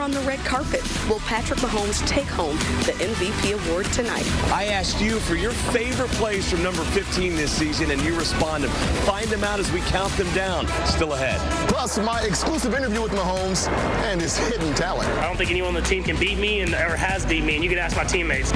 on the red carpet. Will Patrick Mahomes take home the MVP award tonight? I asked you for your favorite plays from number 15 this season, and you responded. Find them out as we count them down. Still ahead. Plus, my exclusive interview with Mahomes and his hidden talent. I don't think anyone on the team can beat me or has beat me, and you can ask my teammates.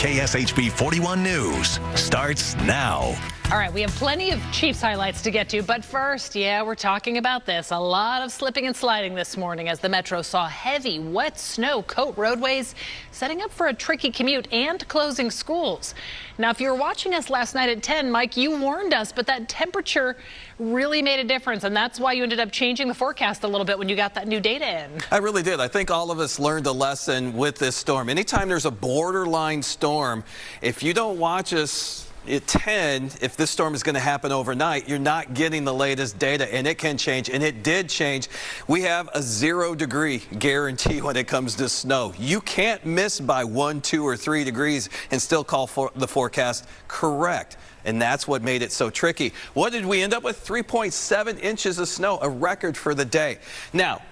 KSHB 41 News starts now. All right, we have plenty of Chiefs highlights to get to, but first, we're talking about this. A lot of slipping and sliding this morning as the Metro saw heavy, wet snow coat roadways, setting up for a tricky commute and closing schools. Now, if you were watching us last night at 10, Mike, you warned us, but that temperature really made a difference, and that's why you ended up changing the forecast a little bit when you got that new data in. I really did. I think all of us learned a lesson with this storm. Anytime there's a borderline storm, if you don't watch us at 10, if this storm is going to happen overnight, you're not getting the latest data, and it can change, and it did change. We have a 0-degree guarantee when it comes to snow. You can't miss by 1, 2, or 3 degrees and still call for the forecast correct. And that's what made it so tricky. What did we end up with? 3.7 inches of snow, a record for the day. Now,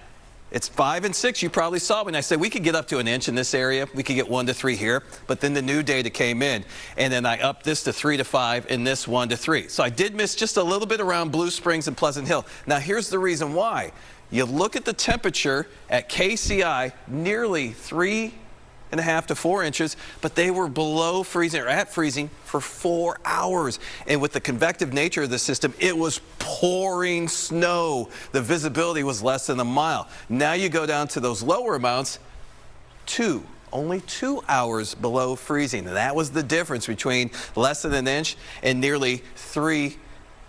it's 5 and 6. You probably saw when I said we could get up to an inch in this area. We could get 1 to 3 here. But then the new data came in, and then I upped this to 3 to 5 and this 1 to 3. So I did miss just a little bit around Blue Springs and Pleasant Hill. Now here's the reason why. You look at the temperature at KCI, nearly 3.5 to 4 inches, but they were below freezing or at freezing for 4 hours. And with the convective nature of the system, it was pouring snow. The visibility was less than a mile. Now you go down to those lower amounts, only 2 hours below freezing. And that was the difference between less than an inch and nearly 3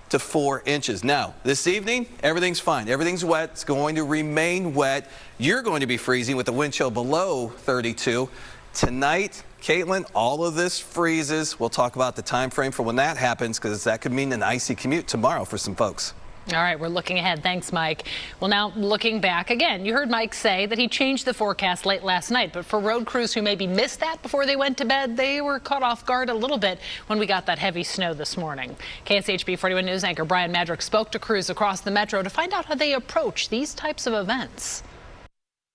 to 4 inches. Now, this evening, everything's fine. Everything's wet. It's going to remain wet. You're going to be freezing with the wind chill below 32. Tonight, Caitlin, all of this freezes. We'll talk about the time frame for when that happens, because that could mean an icy commute tomorrow for some folks. All right, we're looking ahead. Thanks, Mike. Well, now looking back again, you heard Mike say that he changed the forecast late last night, but for road crews who maybe missed that before they went to bed, they were caught off guard a little bit when we got that heavy snow this morning. KSHB 41 News anchor Brian Madrick spoke to crews across the metro to find out how they approach these types of events.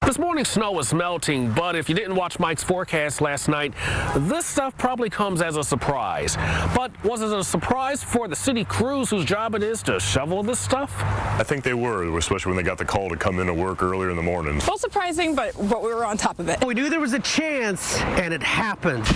This morning's snow was melting, but if you didn't watch Mike's forecast last night, this stuff probably comes as a surprise. But was it a surprise for the city crews whose job it is to shovel this stuff? I think they were, especially when they got the call to come into work earlier in the morning. Well, surprising, but we were on top of it. We knew there was a chance, and it happened.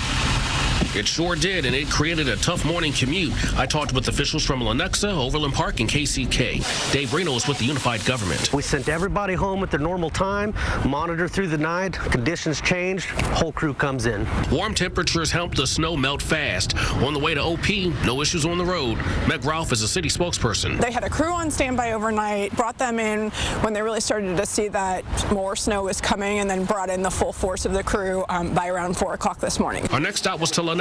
It sure did, and it created a tough morning commute. I talked with officials from Lenexa, Overland Park, and KCK. Dave Reno is with the Unified Government. We sent everybody home at their normal time, monitored through the night, conditions changed, whole crew comes in. Warm temperatures helped the snow melt fast. On the way to OP, no issues on the road. Meg Ralph is a city spokesperson. They had a crew on standby overnight, brought them in when they really started to see that more snow was coming, and then brought in the full force of the crew by around 4 o'clock this morning. Our next stop was to Lenexa.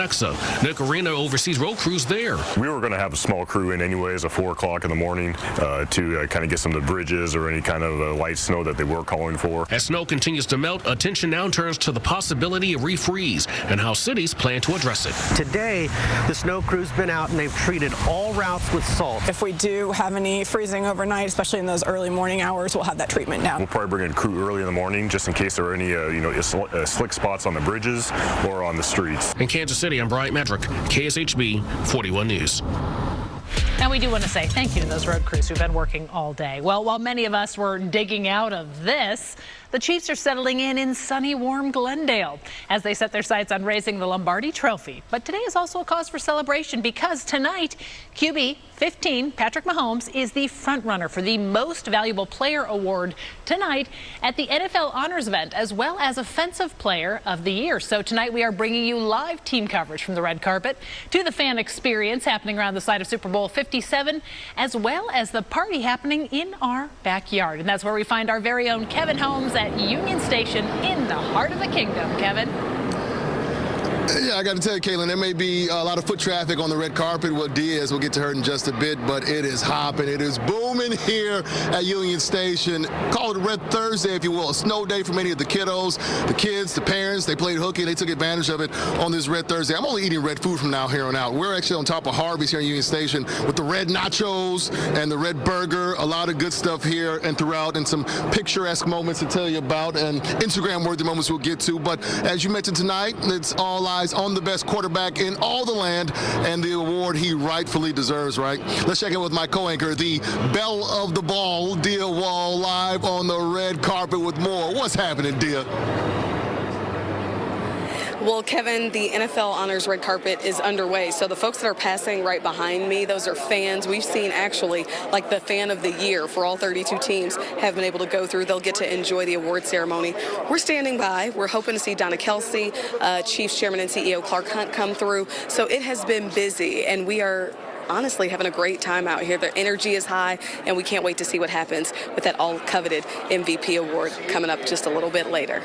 Nick Arena oversees road crews there. We were going to have a small crew in anyways at 4 o'clock in the morning to kind of get some of the bridges or any kind of light snow that they were calling for. As snow continues to melt, attention now turns to the possibility of refreeze and how cities plan to address it. Today, the snow crew's been out and they've treated all routes with salt. If we do have any freezing overnight, especially in those early morning hours, we'll have that treatment now. We'll probably bring in a crew early in the morning just in case there are any slick spots on the bridges or on the streets. In Kansas City, I'm Brian Madrick, KSHB 41 News. Now, we do want to say thank you to those road crews who've been working all day. Well, while many of us were digging out of this, the Chiefs are settling in sunny, warm Glendale as they set their sights on raising the Lombardi Trophy. But today is also a cause for celebration because tonight, QB 15, Patrick Mahomes, is the frontrunner for the Most Valuable Player Award tonight at the NFL Honors Event, as well as Offensive Player of the Year. So tonight we are bringing you live team coverage from the red carpet to the fan experience happening around the site of Super Bowl 57, as well as the party happening in our backyard. And that's where we find our very own Kevin Holmes at Union Station in the heart of the kingdom. Kevin. Yeah, I got to tell you, Caitlin, there may be a lot of foot traffic on the red carpet with Diaz. We'll get to her in just a bit, but it is hopping. It is booming here at Union Station. Call it a Red Thursday, if you will. A snow day for many of the kiddos, the kids, the parents. They played hooky. They took advantage of it on this Red Thursday. I'm only eating red food from now here on out. We're actually on top of Harvey's here in Union Station with the red nachos and the red burger. A lot of good stuff here and throughout, and some picturesque moments to tell you about, and Instagram-worthy moments we'll get to. But as you mentioned tonight, it's all eyes on the best quarterback in all the land and the award he rightfully deserves, right? Let's check in with my co-anchor, the belle of the ball, Dia Wall, live on the red carpet with more. What's happening, Dia? Well, Kevin, the NFL Honors Red Carpet is underway. So the folks that are passing right behind me, those are fans. We've seen actually like the fan of the year for all 32 teams have been able to go through. They'll get to enjoy the award ceremony. We're standing by. We're hoping to see Donna Kelsey, Chiefs Chairman and CEO Clark Hunt come through. So it has been busy, and we are honestly having a great time out here. The energy is high, and we can't wait to see what happens with that all-coveted MVP award coming up just a little bit later.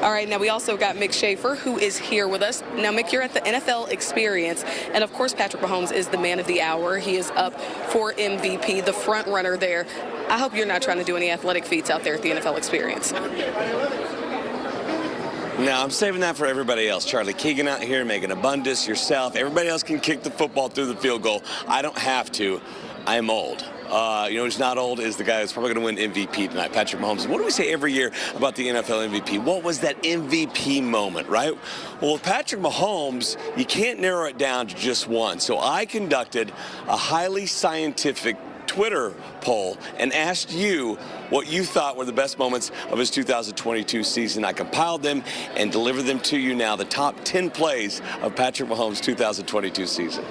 All right, now we also got Mick Schaefer, who is here with us. Now, Mick, you're at the NFL Experience, and of course, Patrick Mahomes is the man of the hour. He is up for MVP, the front runner there. I hope you're not trying to do any athletic feats out there at the NFL Experience. No, I'm saving that for everybody else. Charlie Keegan out here, Megan Abundis, yourself. Everybody else can kick the football through the field goal. I don't have to. I am old. You know who's not old is the guy that's probably going to win MVP tonight, Patrick Mahomes. What do we say every year about the NFL MVP? What was that MVP moment, right? Well, with Patrick Mahomes, you can't narrow it down to just one. So I conducted a highly scientific Twitter poll and asked you what you thought were the best moments of his 2022 season. I compiled them and delivered them to you now, the top 10 plays of Patrick Mahomes' 2022 season.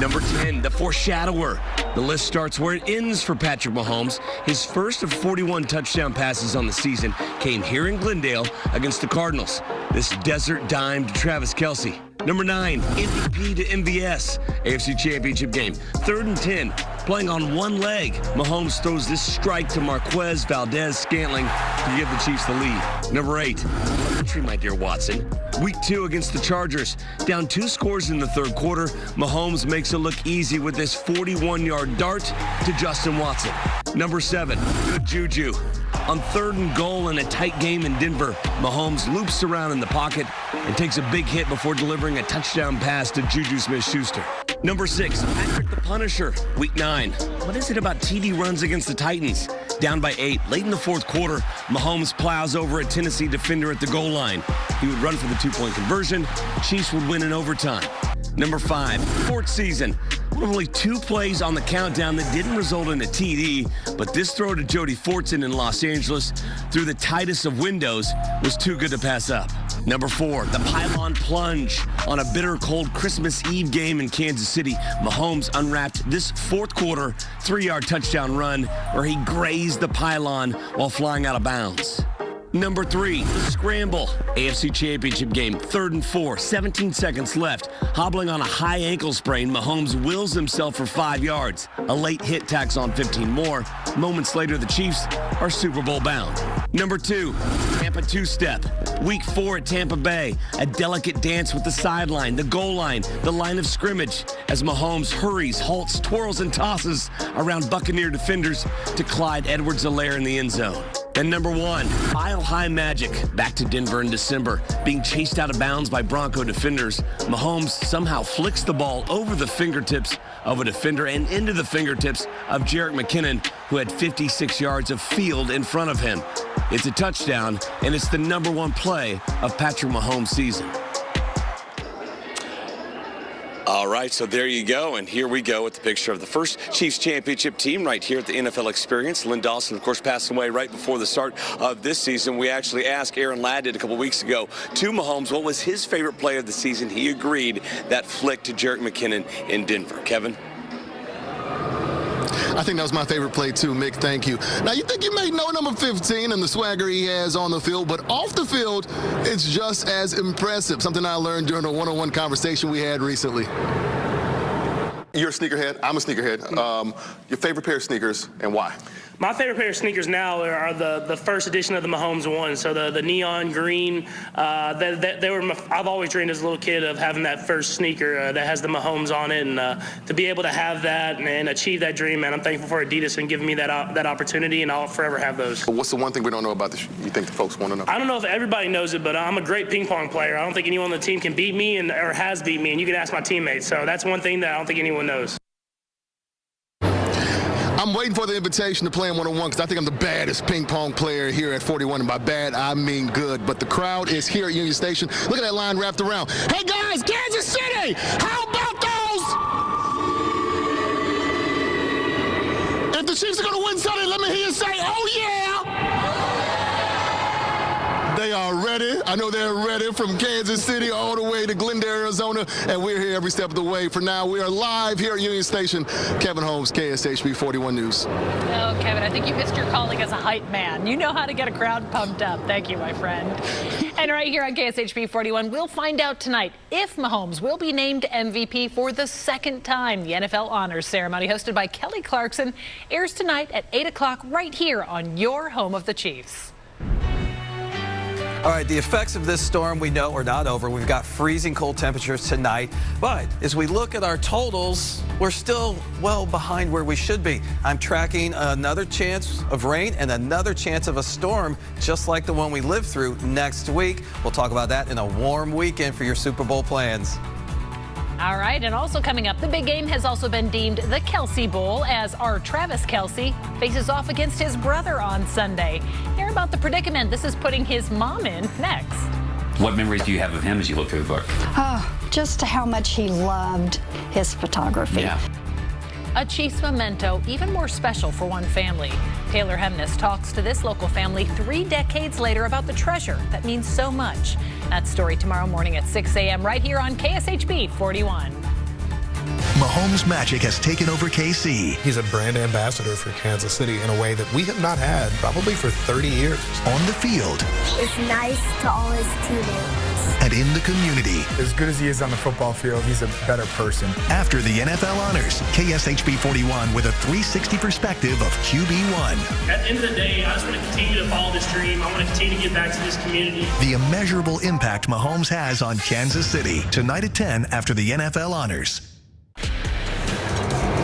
Number 10, the foreshadower. The list starts where it ends for Patrick Mahomes. His first of 41 touchdown passes on the season came here in Glendale against the Cardinals. This desert dime to Travis Kelce. Number 9, MVP to MVS, AFC Championship game. 3rd and 10, playing on one leg. Mahomes throws this strike to Marquez Valdez-Scantling to give the Chiefs the lead. Number 8, country, my dear Watson. Week 2 against the Chargers. Down 2 scores in the 3rd quarter, Mahomes makes it look easy with this 41-yard dart to Justin Watson. Number 7, good juju. On 3rd and goal in a tight game in Denver, Mahomes loops around in the pocket and takes a big hit before delivering a touchdown pass to Juju Smith-Schuster. Number 6, Patrick the Punisher, Week 9. What is it about TD runs against the Titans? Down by 8, late in the 4th quarter, Mahomes plows over a Tennessee defender at the goal line. He would run for the 2-point conversion. Chiefs would win in overtime. Number 5, fourth season. One of only 2 plays on the countdown that didn't result in a TD, but this throw to Jody Fortson in Los Angeles through the tightest of windows was too good to pass up. Number 4, the pylon plunge. On a bitter cold Christmas Eve game in Kansas City, Mahomes unwrapped this 4th quarter 3-yard touchdown run where he grazed the pylon while flying out of bounds. Number 3, the scramble. AFC Championship game, 3rd and 4, 17 seconds left. Hobbling on a high ankle sprain, Mahomes wills himself for 5 yards. A late hit tacks on 15 more. Moments later, the Chiefs are Super Bowl bound. Number 2, Tampa two-step. Week 4 at Tampa Bay. A delicate dance with the sideline, the goal line, the line of scrimmage as Mahomes hurries, halts, twirls, and tosses around Buccaneer defenders to Clyde Edwards-Helaire in the end zone. And number 1, Mile High Magic. Back to Denver in December. Being chased out of bounds by Bronco defenders, Mahomes somehow flicks the ball over the fingertips of a defender and into the fingertips of Jerick McKinnon, who had 56 yards of field in front of him. It's a touchdown, and it's the number 1 play of Patrick Mahomes' season. All right, so there you go, and here we go with the picture of the first Chiefs championship team right here at the NFL Experience. Lynn Dawson, of course, passed away right before the start of this season. We actually asked Aaron Ladd did a couple weeks ago to Mahomes what was his favorite play of the season. He agreed that flick to Jerick McKinnon in Denver. Kevin? I think that was my favorite play too, Mick. Thank you. Now, you think you may know number 15 and the swagger he has on the field, but off the field, it's just as impressive. Something I learned during a one-on-one conversation we had recently. You're a sneakerhead. I'm a sneakerhead. Your favorite pair of sneakers and why? My favorite pair of sneakers now are the first edition of the Mahomes ones. So the neon green. I've always dreamed as a little kid of having that first sneaker that has the Mahomes on it, and to be able to have that and achieve that dream, man, I'm thankful for Adidas and giving me that opportunity, and I'll forever have those. What's the one thing we don't know about this you think the folks want to know? I don't know if everybody knows it, but I'm a great ping pong player. I don't think anyone on the team can beat me or has beat me, and you can ask my teammates. So that's one thing that I don't think anyone knows. I'm waiting for the invitation to play in one-on-one because I think I'm the baddest ping pong player here at 41. And by bad, I mean good. But the crowd is here at Union Station. Look at that line wrapped around. Hey, guys, Kansas City, how about those? If the Chiefs are going to win Sunday, let me hear you say, oh, yeah. They are ready. I know they're ready from Kansas City all the way to Glendale, Arizona, and we're here every step of the way. For now, we are live here at Union Station. Kevin Holmes, KSHB 41 News. Oh, Kevin, I think you missed your calling as a hype man. You know how to get a crowd pumped up. Thank you, my friend. And right here on KSHB 41, we'll find out tonight if Mahomes will be named MVP for the second time. The NFL Honors Ceremony, hosted by Kelly Clarkson, airs tonight at 8 o'clock right here on your home of the Chiefs. All right, the effects of this storm we know are not over. We've got freezing cold temperatures tonight. But as we look at our totals, we're still well behind where we should be. I'm tracking another chance of rain and another chance of a storm, just like the one we lived through next week. We'll talk about that in a warm weekend for your Super Bowl plans. All right, and also coming up, the big game has also been deemed the Kelce Bowl as our Travis Kelce faces off against his brother on Sunday. Hear about the predicament this is putting his mom in next. What memories do you have of him as you look through the book? Oh, just how much he loved his photography. Yeah. A Chiefs memento even more special for one family. Taylor Hemness talks to this local family 3 decades later about the treasure that means so much. That story tomorrow morning at 6 a.m. right here on KSHB 41. Mahomes magic has taken over KC. He's a brand ambassador for Kansas City in a way that we have not had probably for 30 years. On the field. It's nice to all his teammates. And in the community. As good as he is on the football field, he's a better person. After the NFL Honors, KSHB 41 with a 360 perspective of QB1. At the end of the day, I just want to continue to follow this dream. I want to continue to give back to this community. The immeasurable impact Mahomes has on Kansas City. Tonight at 10 after the NFL Honors.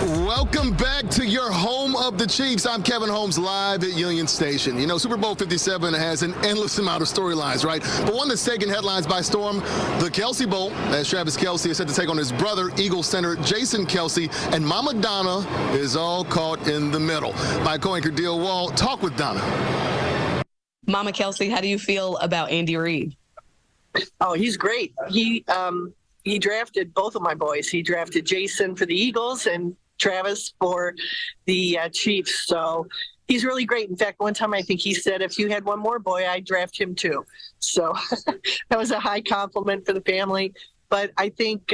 Welcome back to your home of the Chiefs. I'm Kevin Holmes, live at Union Station. You know, Super Bowl 57 has an endless amount of storylines, right? But one that's taken headlines by storm, the Kelce Bowl, as Travis Kelce is set to take on his brother, Eagles center Jason Kelce, and Mama Donna is all caught in the middle. My co-anchor Deal Wall talked with Donna. Mama Kelce, how do you feel about Andy Reid? Oh, he's great. He drafted both of my boys. He drafted Jason for the Eagles and Travis for the Chiefs. So he's really great. In fact, one time I think he said, if you had one more boy, I'd draft him too. So that was a high compliment for the family. But I think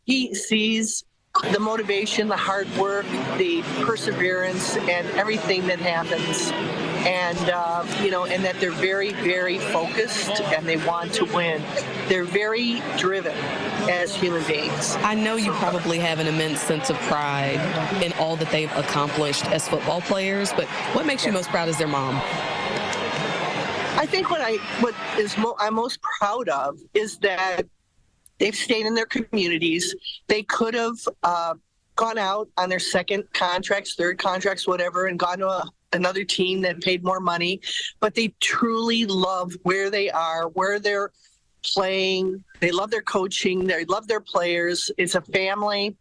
he sees the motivation, the hard work, the perseverance, and everything that happens. And, and that they're very, very focused and they want to win. They're very driven as human beings. I know you probably have an immense sense of pride in all that they've accomplished as football players, but what makes you most proud as their mom? I think I'm most proud of is that they've stayed in their communities. They could have gone out on their second contracts, third contracts, whatever, and gone to another team that paid more money, but they truly love where they are, where they're playing. They love their coaching. They love their players. It's a family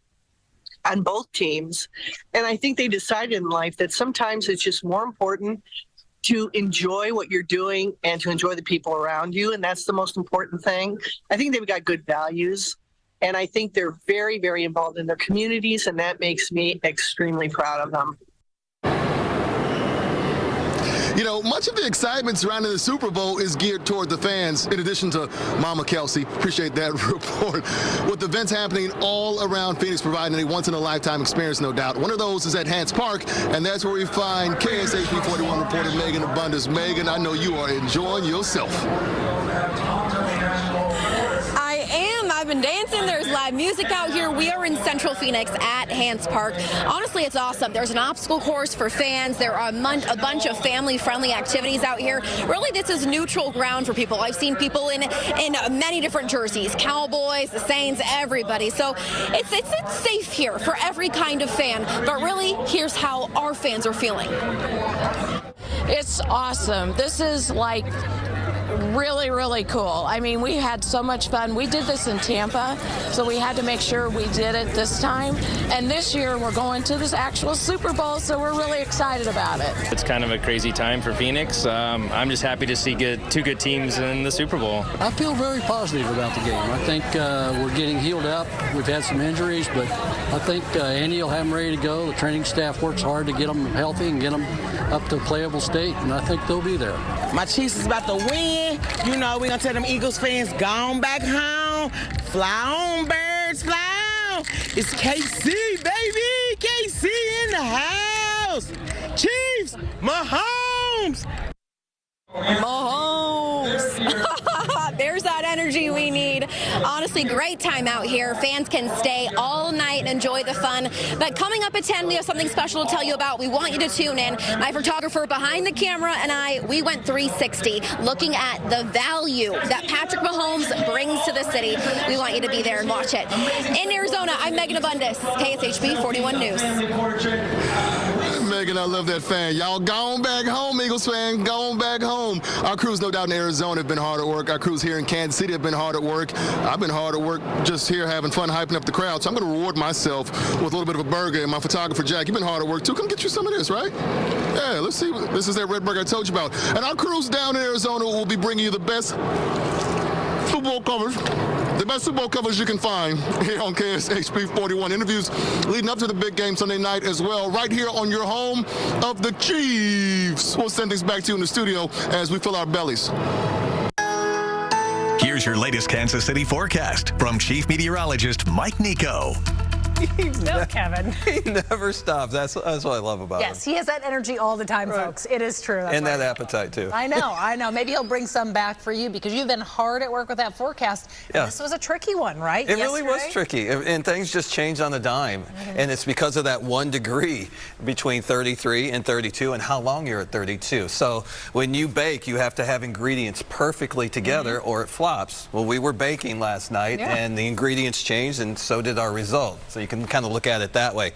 on both teams. And I think they decided in life that sometimes it's just more important to enjoy what you're doing and to enjoy the people around you. And that's the most important thing. I think they've got good values. And I think they're very, very involved in their communities. And that makes me extremely proud of them. You know, much of the excitement surrounding the Super Bowl is geared toward the fans, in addition to Mama Kelce. Appreciate that report. With events happening all around Phoenix, providing a once-in-a-lifetime experience, no doubt. One of those is at Hants Park, and that's where we find KSHB 41 reporter Megan Abundance. Megan, I know you are enjoying yourself. I am. I've and dancing. There's live music out here. We are in Central Phoenix at Hance Park. Honestly, it's awesome. There's an obstacle course for fans. There are a bunch of family-friendly activities out here. Really, this is neutral ground for people. I've seen people in many different jerseys, Cowboys, the Saints, everybody. So it's safe here for every kind of fan. But really, here's how our fans are feeling. It's awesome. This is like really, really cool. I mean, we had so much fun. We did this in Tampa, so we had to make sure we did it this time. And this year, we're going to this actual Super Bowl, so we're really excited about it. It's kind of a crazy time for Phoenix. I'm just happy to see two good teams in the Super Bowl. I feel very positive about the game. I think we're getting healed up. We've had some injuries, but I think Andy will have them ready to go. The training staff works hard to get them healthy and get them up to a playable state, and I think they'll be there. My Chiefs is about to win. You know, we're going to tell them Eagles fans, go on back home. Fly on, birds, fly on. It's KC, baby. KC in the house. Chiefs, Mahomes. There's that energy we need. Honestly, great time out here. Fans can stay all night and enjoy the fun. But coming up at 10, we have something special to tell you about. We want you to tune in. My photographer behind the camera and we went 360 looking at the value that Patrick Mahomes brings to the city. We want you to be there and watch it. In Arizona, I'm Megan Abundis, KSHB 41 News. Megan, I love that fan. Y'all gone back home, Eagles fan. Gone back home. Our crews, no doubt, in Arizona have been hard at work. Our crews here in Kansas City have been hard at work. I've been hard at work just here having fun, hyping up the crowd. So I'm going to reward myself with a little bit of a burger. And my photographer, Jack, you've been hard at work, too. Come get you some of this, right? Yeah, let's see. This is that red burger I told you about. And our crews down in Arizona will be bringing you the best Super Bowl coverage. The best Super Bowl coverage you can find here on KSHB 41. Interviews leading up to the big game Sunday night as well, right here on your home of the Chiefs. We'll send things back to you in the studio as we fill our bellies. Here's your latest Kansas City forecast from Chief Meteorologist Mike Nico. No, Kevin. He never stops. That's what I love about him. Yes, he has that energy all the time, folks. It is true. That's and that appetite, too. I know. Maybe he'll bring some back for you because you've been hard at work with that forecast. Yeah. This was a tricky one, right? It really was tricky, and things just changed on a dime. And it's because of that 1 degree between 33 and 32 and how long you're at 32. So when you bake, you have to have ingredients perfectly together or it flops. Well, we were baking last night, and the ingredients changed, and so did our result. So you can kind of look at it that way.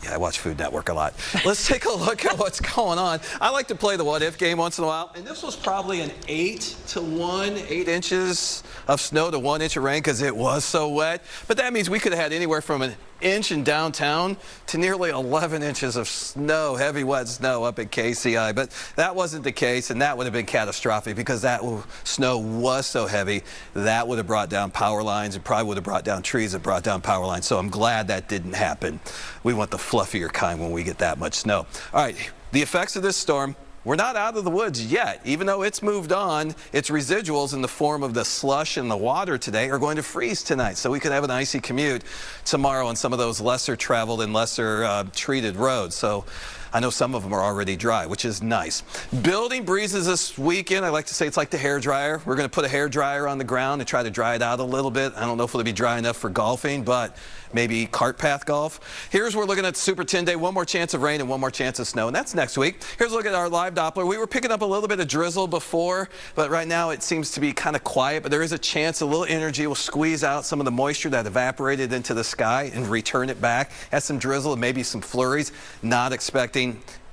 Yeah, I watch Food Network a lot. Let's take a look at what's going on. I like to play the what-if game once in a while, and this was probably an 8-to-1, 8 inches of snow to 1 inch of rain because it was so wet. But that means we could have had anywhere from an inch in downtown to nearly 11 inches of snow, heavy wet snow up at KCI. But that wasn't the case, and that would have been catastrophic because that snow was so heavy that would have brought down power lines. It probably would have brought down trees that brought down power lines. So I'm glad that didn't happen. We want the fluffier kind when we get that much snow. All right, the effects of this storm. We're not out of the woods yet. Even though it's moved on, its residuals in the form of the slush and the water today are going to freeze tonight. So we could have an icy commute tomorrow on some of those lesser traveled and lesser treated roads. So I know some of them are already dry, which is nice. Building breezes this weekend. I like to say it's like the hair dryer. We're going to put a hair dryer on the ground and try to dry it out a little bit. I don't know if it'll be dry enough for golfing, but maybe cart path golf. Here's we're looking at the Super 10 Day. One more chance of rain and one more chance of snow, and that's next week. Here's a look at our live Doppler. We were picking up a little bit of drizzle before, but right now it seems to be kind of quiet, but there is a chance a little energy will squeeze out some of the moisture that evaporated into the sky and return it back. Has some drizzle and maybe some flurries. Not expecting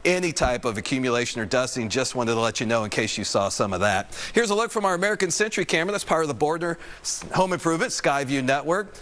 any type of accumulation or dusting. Just wanted to let you know in case you saw some of that. Here's a look from our American Century camera. That's part of the Bordner Home Improvement Skyview Network.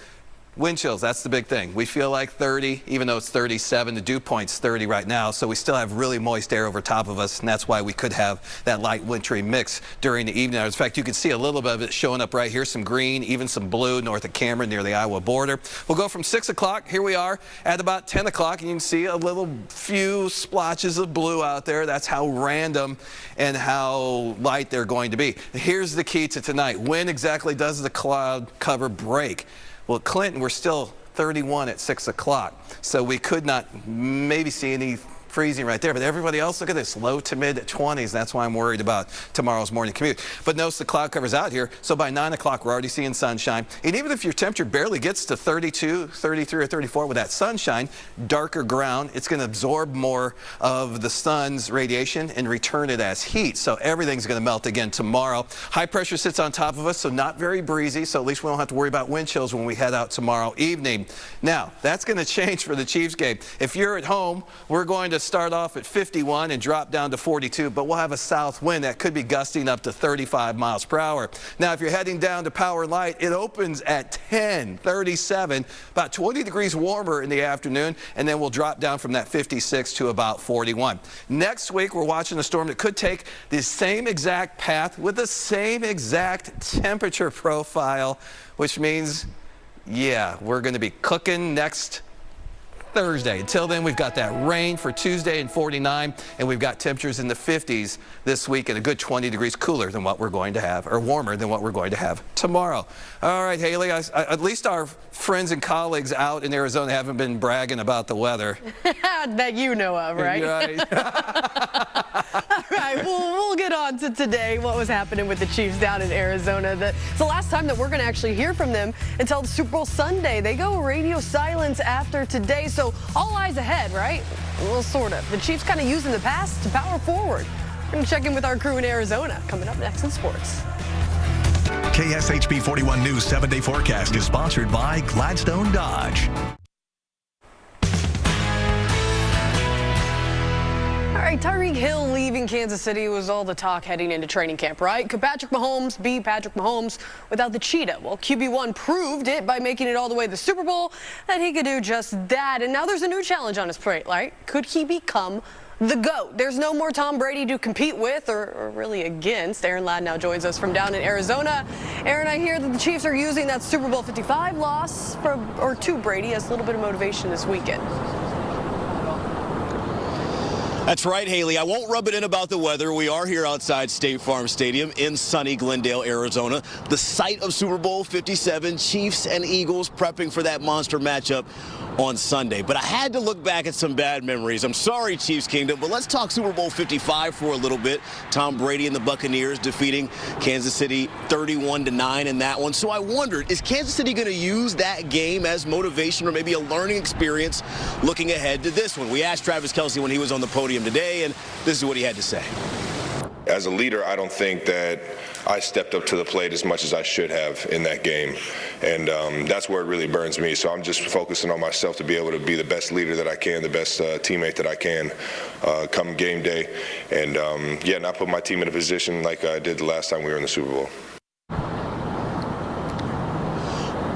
Wind chills, that's the big thing. We feel like 30, even though it's 37. The dew point's 30 right now, so we still have really moist air over top of us, and that's why we could have that light wintry mix during the evening hours. In fact, you can see a little bit of it showing up right here, some green, even some blue north of Cameron near the Iowa border. We'll go from 6 o'clock. Here we are at about 10 o'clock, and you can see a little few splotches of blue out there. That's how random and how light they're going to be. Here's the key to tonight. When exactly does the cloud cover break? Well, at Clinton, we're still 31 at 6 o'clock, so we could not maybe see any freezing right there. But everybody else, look at this, low to mid 20s. That's why I'm worried about tomorrow's morning commute. But notice the cloud cover's out here, so by 9 o'clock we're already seeing sunshine. And even if your temperature barely gets to 32, 33, or 34 with that sunshine, darker ground, it's going to absorb more of the sun's radiation and return it as heat. So everything's going to melt again tomorrow. High pressure sits on top of us, so not very breezy, so at least we don't have to worry about wind chills when we head out tomorrow evening. Now, that's going to change for the Chiefs game. If you're at home, we're going to start off at 51 and drop down to 42, but we'll have a south wind that could be gusting up to 35 miles per hour. Now, if you're heading down to Power Light, it opens at 10:37, about 20 degrees warmer in the afternoon, and then we'll drop down from that 56 to about 41. Next week, we're watching a storm that could take the same exact path with the same exact temperature profile, which means, yeah, we're going to be cooking next Thursday. Until then, we've got that rain for Tuesday and 49, and we've got temperatures in the 50s this week and a good 20 degrees cooler than what we're going to have, or warmer than what we're going to have tomorrow. All right, Haley, at least our friends and colleagues out in Arizona haven't been bragging about the weather. That you know of, right? Right. All right, we'll get on to today, what was happening with the Chiefs down in Arizona. It's the last time that we're going to actually hear from them until the Super Bowl Sunday. They go radio silence after today, so all eyes ahead, right? Well, sort of. The Chiefs kind of using the past to power forward. We're going to check in with our crew in Arizona coming up next in sports. KSHB 41 News 7-day forecast is sponsored by Gladstone Dodge. All right, Tyreek Hill leaving Kansas City was all the talk heading into training camp, right? Could Patrick Mahomes be Patrick Mahomes without the cheetah? Well, QB1 proved it by making it all the way to the Super Bowl, that he could do just that. And now there's a new challenge on his plate, right? Could he become the GOAT? There's no more Tom Brady to compete with or really against. Aaron Ladd now joins us from down in Arizona. Aaron, I hear that the Chiefs are using that Super Bowl 55 loss to Brady as a little bit of motivation this weekend. That's right, Haley. I won't rub it in about the weather. We are here outside State Farm Stadium in sunny Glendale, Arizona, the site of Super Bowl 57, Chiefs and Eagles prepping for that monster matchup on Sunday. But I had to look back at some bad memories. I'm sorry, Chiefs Kingdom, but let's talk Super Bowl 55 for a little bit. Tom Brady and the Buccaneers defeating Kansas City 31-9 in that one. So I wondered, is Kansas City going to use that game as motivation or maybe a learning experience looking ahead to this one? We asked Travis Kelce when he was on the podium today, and this is what he had to say. As a leader, I don't think that I stepped up to the plate as much as I should have in that game, and that's where it really burns me. So I'm just focusing on myself to be able to be the best leader that I can, the best teammate that I can come game day, and yeah, not put my team in a position like I did the last time we were in the Super Bowl.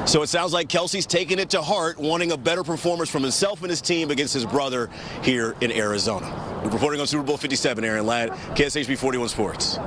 So it sounds like Kelce's taking it to heart, wanting a better performance from himself and his team against his brother here in Arizona. Reporting on Super Bowl 57, Aaron Ladd, KSHB 41 Sports.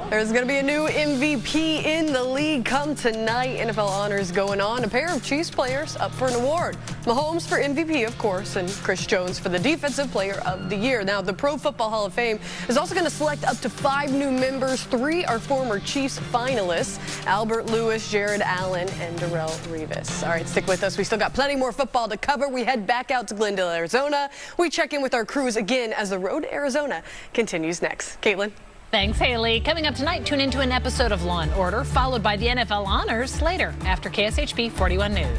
There's going to be a new MVP in the league come tonight. NFL honors going on. A pair of Chiefs players up for an award. Mahomes for MVP, of course, and Chris Jones for the Defensive Player of the Year. Now, the Pro Football Hall of Fame is also going to select up to 5 new members. 3 are former Chiefs finalists: Albert Lewis, Jared Allen, and Darrelle Revis. All right, stick with us. We still got plenty more football to cover. We head back out to Glendale, Arizona. We check in with our crews again as the road to Arizona continues next. Caitlin. Thanks, Haley. Coming up tonight, tune into an episode of Law & Order, followed by the NFL Honors later after KSHB 41 News.